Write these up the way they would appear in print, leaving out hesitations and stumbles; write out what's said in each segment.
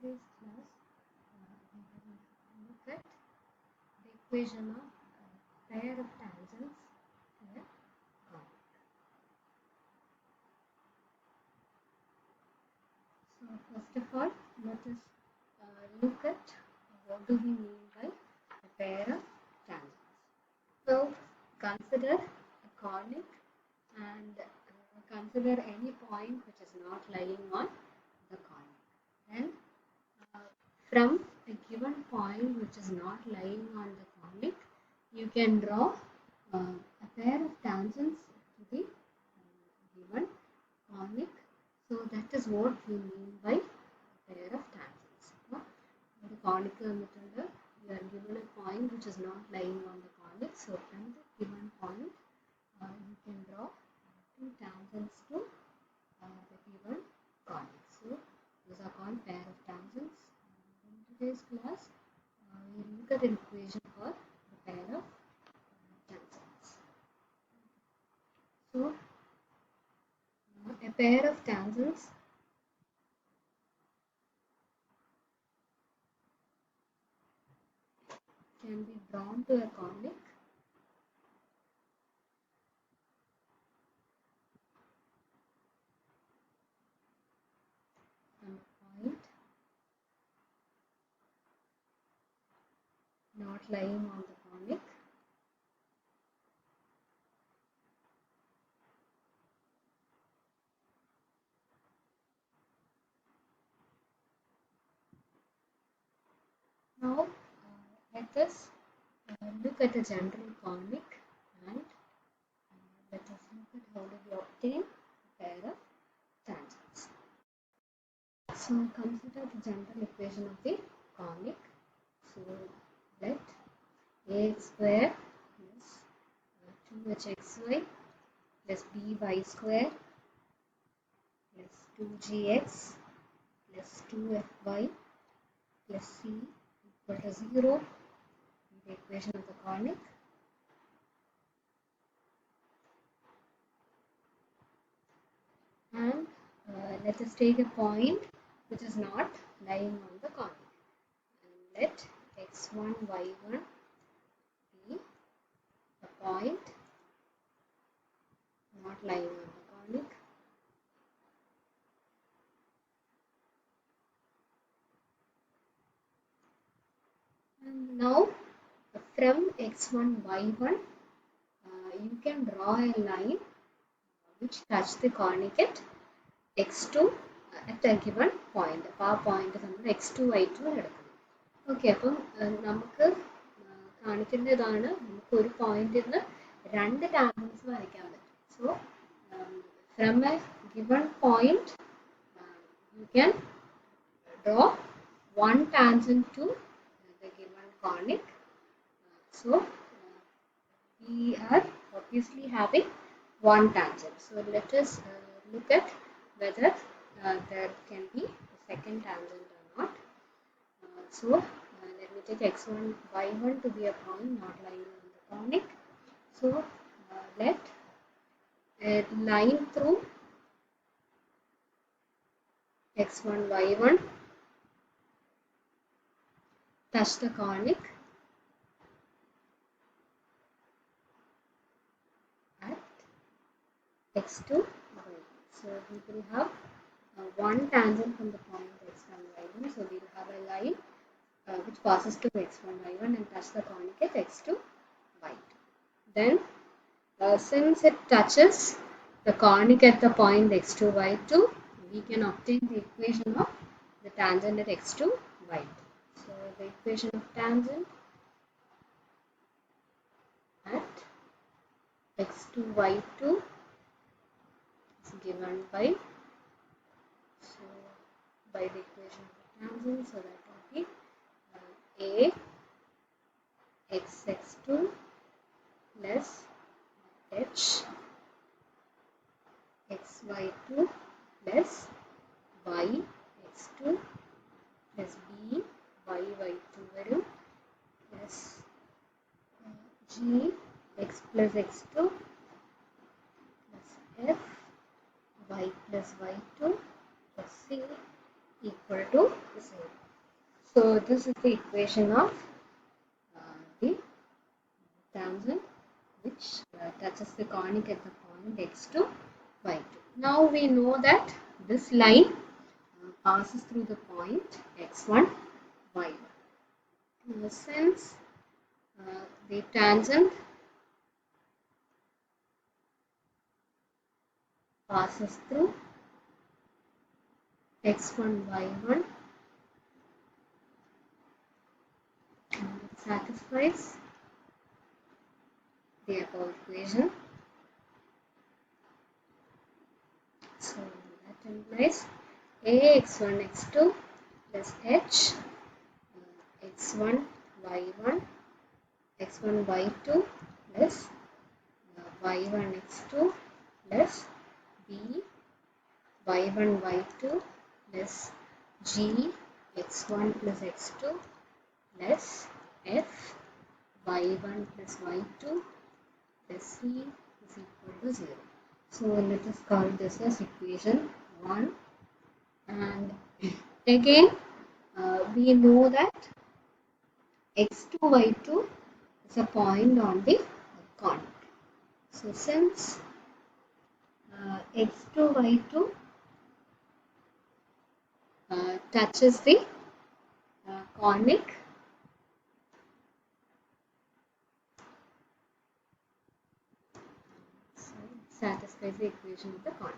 today's class, we will look at the equation of a pair of tangents in a conic. So first of all, let us look at what do we mean by a pair of tangents. So consider a conic and consider any point which is not lying on the conic. Then from a given point which is not lying on the conic, you can draw a pair of tangents to the given conic. So that is what we mean by a pair of tangents. The conic method, you are given a point which is not lying on the conic. So from the given point, you can draw two tangents to the given conic. So these are called pair of tangents. In today's class, we will look at an equation for the pair of tangents. So a pair of tangents can be drawn to a conic from a point not lying on the conic Now let us look at a general conic and let us look at how do we obtain a pair of tangents. So consider the general equation of the conic. So let ax square plus 2hxy plus by square plus 2gx plus 2fy plus c equal to 0 the equation of the conic. And let us take a point which is not lying on the conic. And let x1, y1 be a point not lying on the conic. And now from x1, y1, you can draw a line which touch the conic at x2 at a given point. ആ point നമ്മൾ x2, y2 എടുക്കണം. Okay, അപ്പം നമുക്ക് കാണിക്കേണ്ടതാണ് നമുക്ക് ഒരു പോയിന്റിൽ നിന്ന് രണ്ട് ടാൻജൻസ് വരയ്ക്കാൻ പറ്റും. So from A given point you can draw one tangent to the given conic. So we are obviously having one tangent. So let us look at whether there can be a second tangent or not. So let me take x1, y1 to be a point not lying on the conic. So let a line through x1, y1 touch the conic at x2, y1. So we will have one tangent from the point x1, y1. So we will have a line which passes to x1, y1 and touch the conic at x2, y2. Then since it touches the conic at the point x2, y2, we can obtain the equation of the tangent at x2, y2. So the equation of tangent at x2, y2 is given by the equation of the tangent. So that will be a x2 plus h xy2 plus y x2 plus b y2 varum plus g x plus x2 plus f y plus y2 plus c equal to 0. So this is the equation of the tangent which touches the conic at the point x2, y2. Now we know that this line passes through the point x1, y1. Since the tangent passes through x1, y1 and it satisfies the above equation. So that implies ax1, x2 plus h x1, y1 x1, y2 plus y1, x2 plus b y1, y2 plus g x1 plus x2 plus f y1 plus y2 plus c is equal to 0. So let us call this as equation 1, and again we know that x2, y2 is a point on the conic. So since x2, y2 touches the conic, so it satisfies the equation of the conic.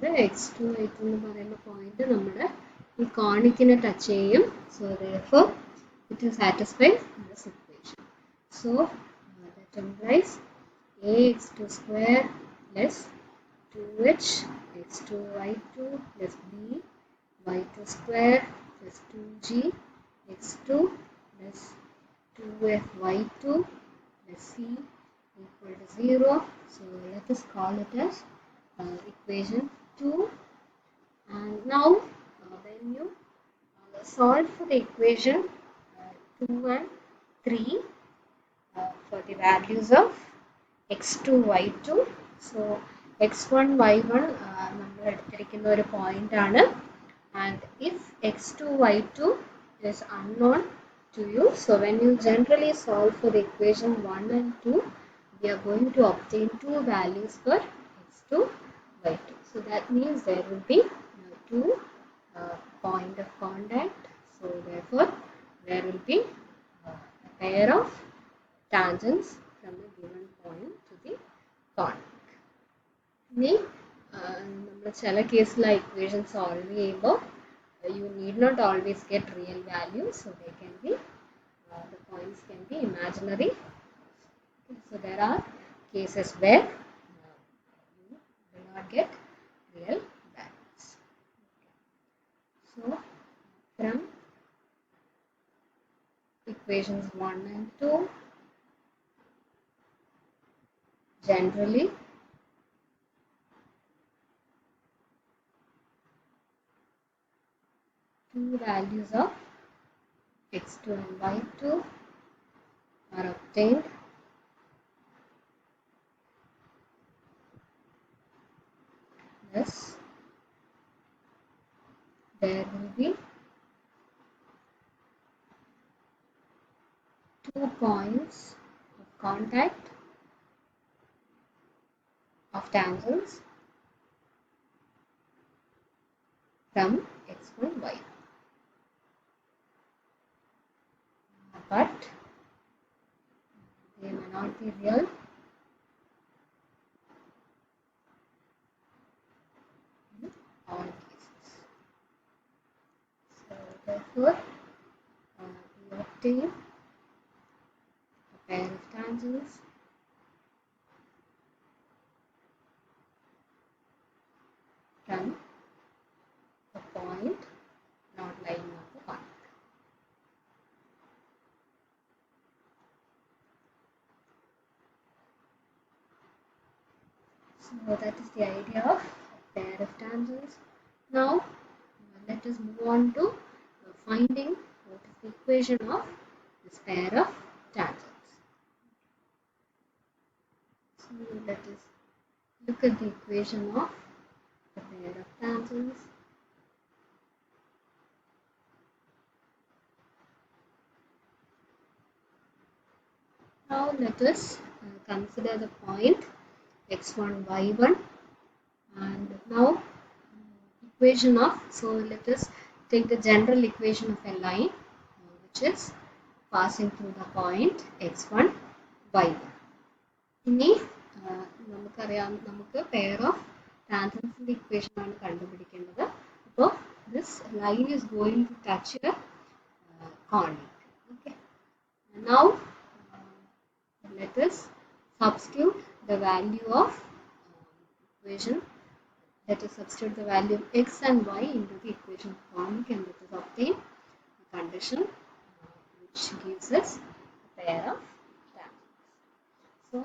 x2, y2 എന്ന് പറയുന്ന point നമ്മുടെ ഈ കോണിക്കിനെ touch ചെയ്യും. So therefore it is satisfied this equation. So that implies ax2 square plus 2h x2 y2 plus b y2 square plus 2g x2 plus 2f y2 plus c equal to 0. So let us call it as equation 2. And now when you solve for the equation 2 and 3 for the values of x2, y2, so x1, y1 നമ്മൾ എടുത്തിരിക്കുന്ന ഒരു point ആണ്, and if x2, y2 is unknown to you, so when you generally solve for the equation 1 and 2, we are going to obtain two values for x2, y2. So that means there will be two point of contact. So therefore there will be a pair of tangents from a given point to the conic. ഇനി നമ്മൾ ചില കേസിലെ equation solve ചെയ്യുമ്പോൾ you need not always get real values, so they can be the points can be imaginary. So there are cases where you will not get real values. So from equations 1 and 2, generally two values of x2 and y2 are obtained. Thus there will be 2 points of contact of tangents from x1, y1. But they may not be real. In all cases. So therefore we obtain a pair of tangents from a point not lying on the conic. So that is the idea of a pair of tangents. Now let us move on to finding what is the equation of this pair of tangents. So let us look at the equation of the pair of tangents. Now let us consider the point x1, y1, and now equation of, so let us take the general equation of a line which is passing through the point x1, y1. ഇനി നമുക്കറിയാം, നമുക്ക് pair of ടാൻജൻസിന്റെ equation ആണ് കണ്ടുപിടിക്കേണ്ടത്. അപ്പോൾ this line is going to touch a conic. Okay, now let us substitute the value of equation. Let us substitute the value of x and y into the equation of conic, and let us obtain a condition which gives us a pair of tangents. So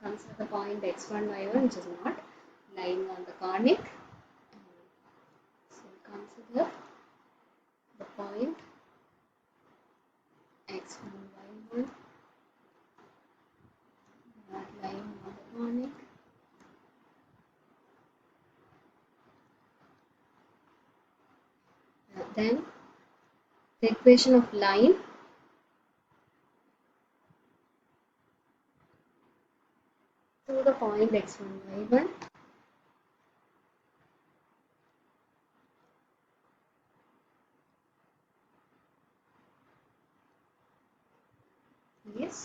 consider the point x1, y1 which is not lying on the conic. So consider the point x1, y1 lying on the conic. Then the equation of line to the point x1, y1. Yes,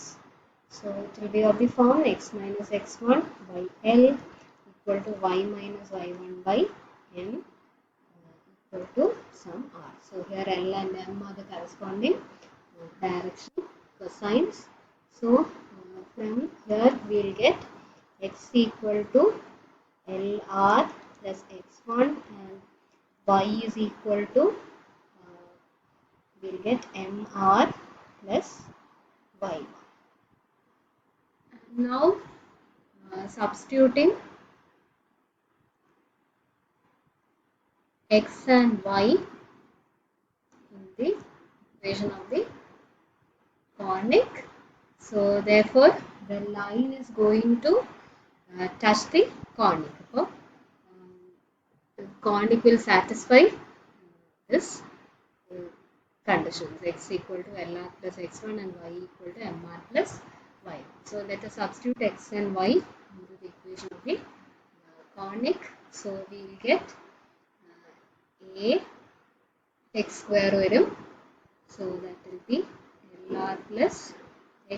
so it will be of the form x minus x1 by L equal to y minus y1 by n equal to some r. So here L and M are the corresponding direction cosines. So from here we will get x equal to LR plus x1 and y is equal to we will get MR plus y1. Now substituting x and y in the equation of the conic. So therefore the line is going to touch the conic. So the conic will satisfy this conditions, x equal to LR plus x1 and y equal to MR plus y. So let us substitute x and y into the equation of the conic. So we will get a x square varum. So that will be LR plus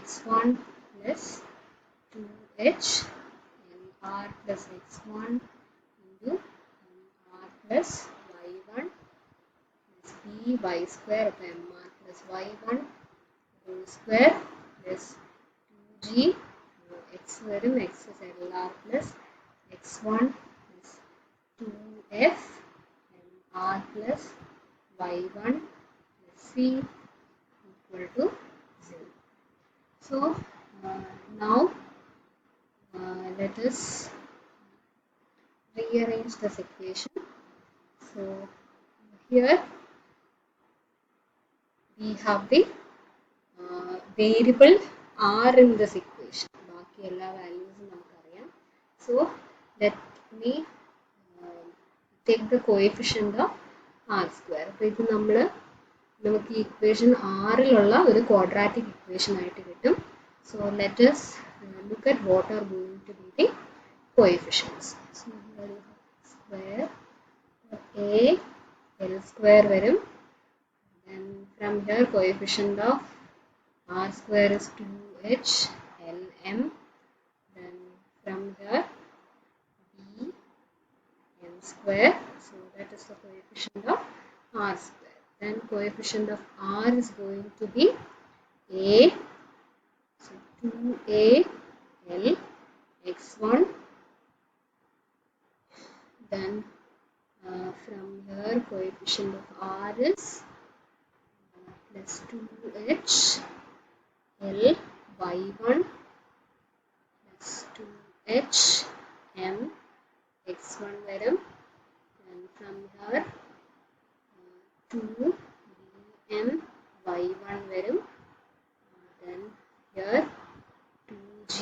x1 plus 2h LR plus x1 into MR plus y1 plus b y square of MR plus y1 whole square plus 2g x varum, x is LR plus x1 plus 2f R plus y1 plus c equal to 0. So now let us rearrange this equation. So here we have the variable r in this equation. ബാക്കി എല്ലാ വാല്യൂസും നമുക്കറിയാം. So let me take the coefficient of r square. അപ്പോൾ ഇത് നമുക്ക് ഈ equation ആറിലുള്ള ഒരു quadratic equation ആയിട്ട് കിട്ടും. So let us look at what are going to be the coefficients. So here you have square a l square varum. Then from here coefficient of r square is 2h lm. Then from here b m square. So that is the coefficient of r square. Then coefficient of r is going to be a. So 2a l x1. Then from here coefficient of r is plus 2h l y1 plus 2h m x1 varum. And from here 2 bm y1 varum. Then here 2g